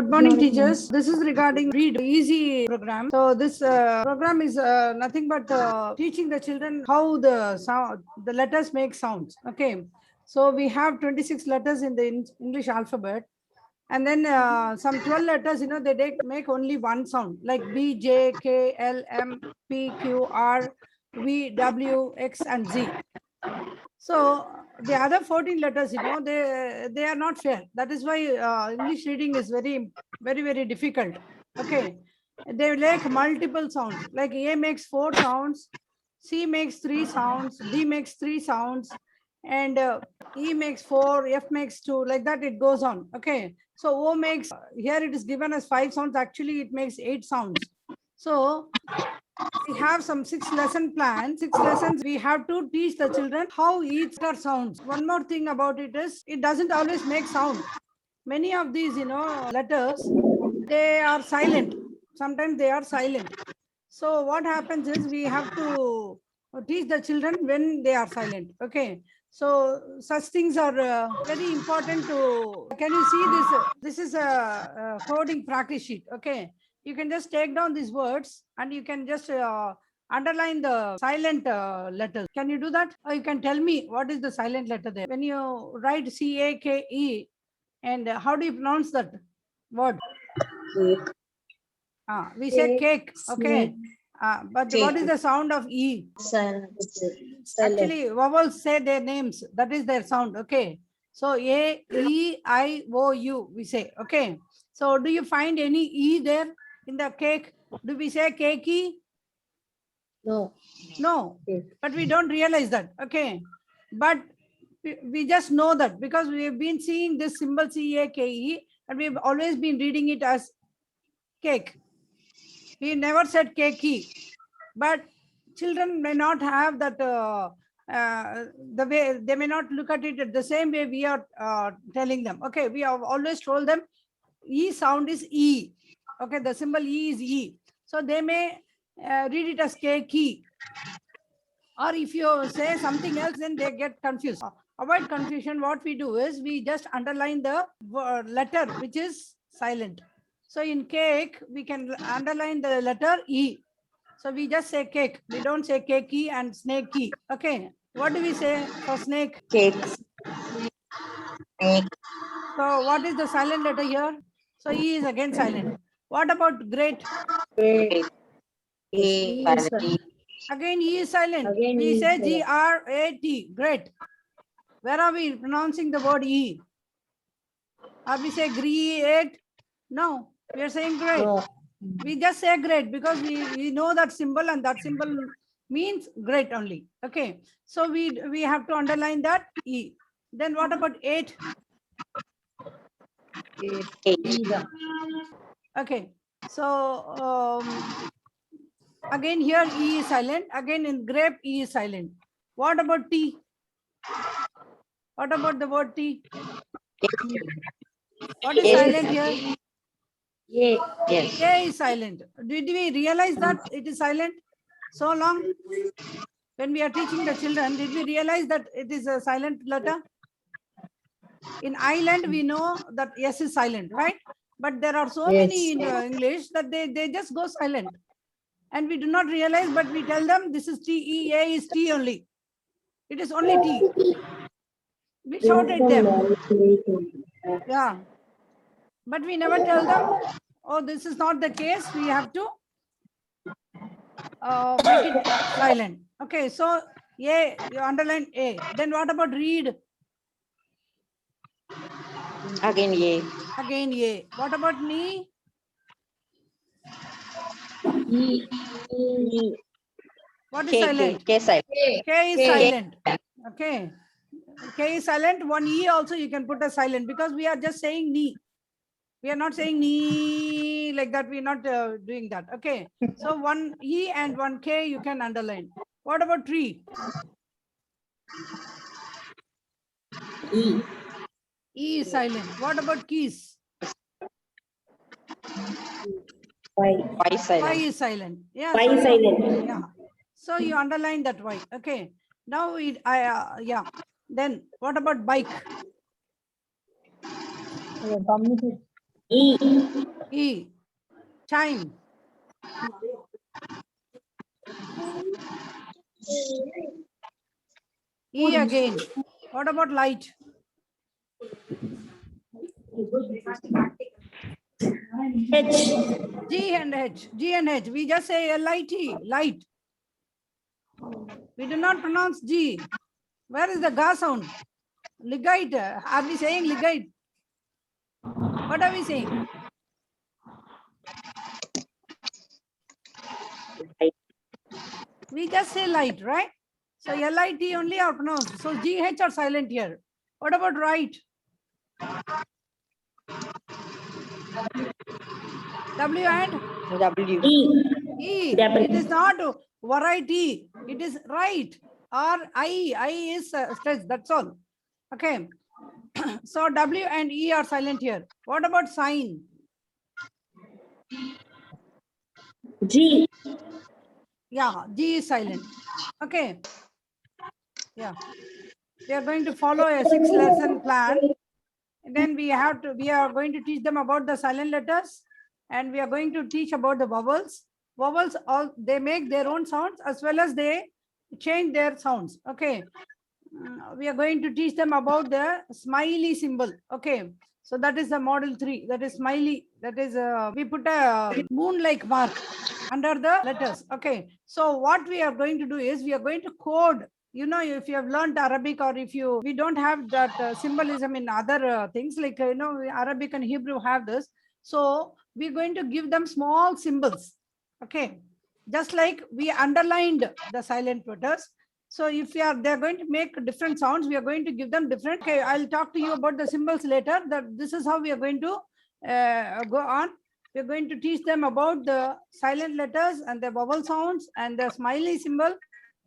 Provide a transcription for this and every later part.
Good morning, teachers. This is regarding Read Easy program. So this program is nothing but teaching the children how the letters make sounds. Okay. So we have 26 letters in the English alphabet, and then some 12 letters. They make only one sound, like B, J, K, L, M, P, Q, R, V, W, X, and Z. So the other 14 letters, they are not fair. That is why English reading is very difficult. Okay. They make multiple sounds. Like A makes 4 sounds, C makes 3 sounds, D makes 3 sounds, and E makes 4, F makes 2, like that it goes on. Okay. So O makes, here it is given as 5 sounds. Actually, it makes 8 sounds. So we have some 6 lesson plan. 6 lessons we have to teach the children how each letter sounds. One more thing about it is it doesn't always make sound. Many of these letters, they are silent. Sometimes they are silent. So what happens is we have to teach the children when they are silent. Okay. So such things are very important to. Can you see this? This is a coding practice sheet. Okay. You can just take down these words and you can just underline the silent letters. Can you do that? Or you can tell me what is the silent letter there. When you write CAKE, and how do you pronounce that word? We say cake. Okay. But what is the sound of E? Actually, vowels say their names. That is their sound. Okay. So A, E, I, O, U, we say. Okay. So do you find any E there in the cake? Do we say cakey? No. No. But we don't realize that. Okay. But we just know that because we have been seeing this symbol CAKE and we've always been reading it as cake. We never said cakey. But children may not have that the way, they may not look at it the same way we are telling them. Okay, we have always told them E sound is E. Okay, the symbol E is E. So they may read it as K key. Or if you say something else, then they get confused. Avoid confusion. What we do is we just underline the letter which is silent. So in cake, we can underline the letter E. So we just say cake. We don't say cakey and snakey. Okay. What do we say for snake? Cake. So what is the silent letter here? So E is again silent. What about great? Great. Again E is silent. Again, We E is say silent. GRAT. Great. Where are we pronouncing the word E? Or we say great? No. We are saying great. No. We just say great because we know that symbol and that symbol means great only. Okay. So we have to underline that E. Then what about 8? Okay. So again here E is silent. Again in grape E is silent. What about T? What about the word T? What is silent here? Yes. K is silent. Did we realize that it is silent so long? When we are teaching the children, did we realize that it is a silent letter? In island, we know that S is silent, right? But there are so many in English that they just go silent. And we do not realize, but we tell them this is T, E, A is T only. It is only T. We shout at them. Yeah. But we never tell them, oh, this is not the case. We have to make it silent. Okay, so A, you underline A. Then what about read? Again, A. Again A. What about knee? What is silent? K silent. K is silent. Okay. K is silent. One E also you can put a silent because we are just saying knee. We are not saying knee like that. We are not doing that. Okay. So one E and one K you can underline. What about tree? E is silent. What about keys? Y silent. Y is silent. Yeah. Y So silent. yeah. So you underline that Y. Okay. Now yeah. Then what about bike? E. E. Chime. E again. What about light? H. G and H. G and H. We just say L-I-T. Light. We do not pronounce G. Where is the Ga sound? Ligite. Are we saying ligite? What are we saying? We just say light, right? So L-I-T only are pronounced. So G-H are silent here. What about right? W and W. E. W. It is not variety. It is right. Or I. I is stressed. That's all. Okay. So W and E are silent here. What about sign? G. Yeah, G is silent. Okay. Yeah. We are going to follow a 6-lesson plan. And then we are going to teach them about the silent letters, and we are going to teach about the vowels. Vowels, all they make their own sounds as well as they change their sounds. Okay. We are going to teach them about the smiley symbol. Okay. So that is the model 3. That is smiley. That is, we put a moon-like mark under the letters. Okay. So what we are going to do is we are going to code. You know, if you have learned Arabic, or if we don't have that symbolism in other things like, Arabic and Hebrew have this. So we're going to give them small symbols. Okay. Just like we underlined the silent letters. So if they're going to make different sounds, we are going to give them different. Okay, I'll talk to you about the symbols later. That this is how we are going to go on. We're going to teach them about the silent letters and the vowel sounds and the smiley symbol.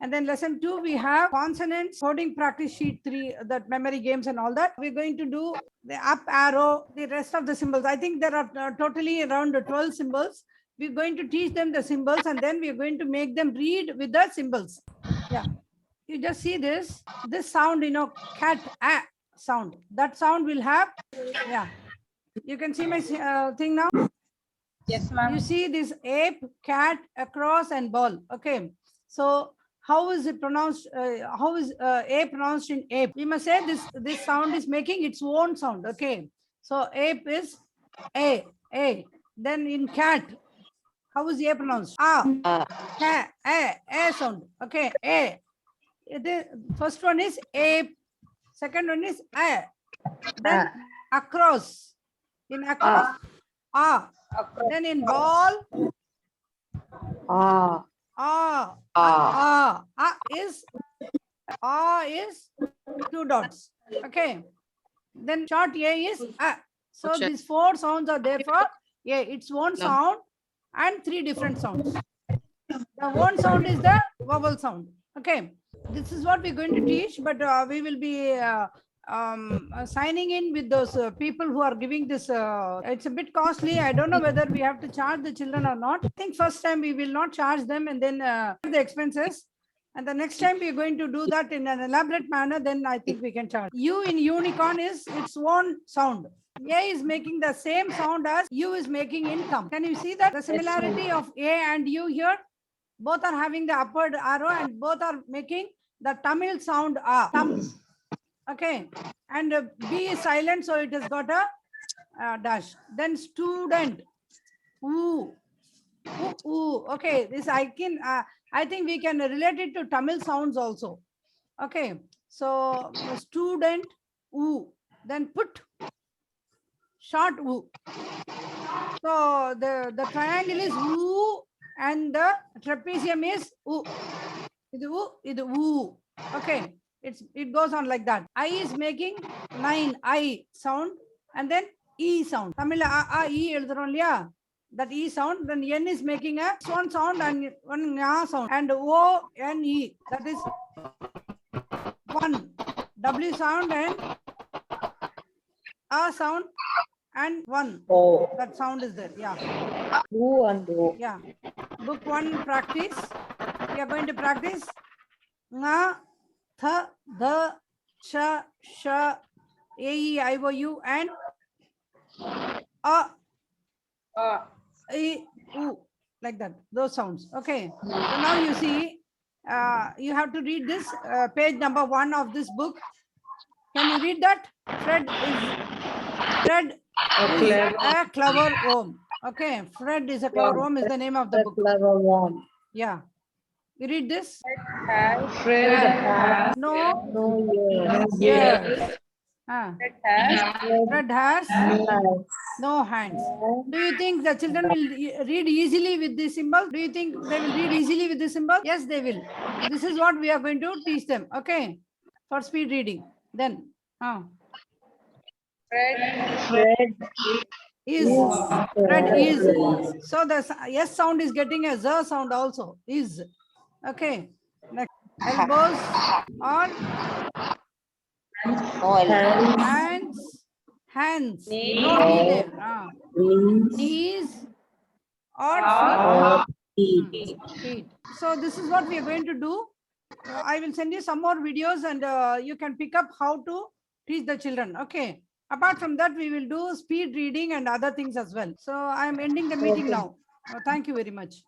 And then lesson 2, we have consonants, coding practice sheet 3, that memory games and all that. We're going to do the up arrow, the rest of the symbols. I think there are totally around 12 symbols. We're going to teach them the symbols, and then we're going to make them read with the symbols. Yeah. You just see this sound, cat sound. That sound will have, yeah. You can see my thing now. Yes, ma'am. You see this ape, cat, across, and ball. Okay. So how is it pronounced? How is ape pronounced in ape? We must say this sound is making its own sound. Okay. So ape is a. Then in cat, how is a pronounced? Cat, a sound. Okay. A. The first one is ape, second one is a. Then across. In across, then in ball, is 2 dots. Okay. Then short a is a. So these 4 sounds are there for a. Its own sound and 3 different sounds. The one sound is the vowel sound. Okay. This is what we're going to teach, but we will be signing in with those people who are giving this. It's a bit costly. I don't know whether we have to charge the children or not. I think first time we will not charge them, and then the expenses. And the next time we're going to do that in an elaborate manner, then I think we can charge. U in unicorn is its own sound. A is making the same sound as U is making in come. Can you see that? The similarity of A and U here? Both are having the upward arrow and both are making the Tamil sound Tam. Okay. And B is silent, so it has got a dash. Then student. Ooh. Ooh, ooh. Okay. This I think we can relate it to Tamil sounds also. Okay. So student. Ooh. Then put. Short ooh. So the triangle is ooh. And the trapezium is ooh. It's ooh. Okay. It goes on like that. I is making 9 I sound and then E sound. Tamil E எழுதுறோம் that E sound. Then N is making a one sound and one nya sound. And O N E, that is 1 W sound and A sound and 1. O. That sound is there. Yeah. U and O. Yeah. Book 1 practice. We are going to practice nga, th, the, ch, sh, a, e, I, o, u, and I, U, like that, those sounds. Okay. So now you see, you have to read this page number 1 of this book. Can you read that? Fred is a clever worm. Okay. Fred is a clever worm is the name of the book. Clever worm. Yeah. You read this? Fred has No. no ears. Yes. Fred has Has no hands. Do you think the children will read easily with this symbol? Do you think they will read easily with this symbol? Yes, they will. So this is what we are going to teach them. Okay. For speed reading. Then, Fred is. Fred is. So the S sound is getting a Z sound also. Is. Okay. Next. Elbows or hands. Hands. No D there. Knees or feet. Feet. So this is what we are going to do. I will send you some more videos and you can pick up how to teach the children. Okay. Apart from that, we will do speed reading and other things as well. So I am ending the meeting now. Thank you very much.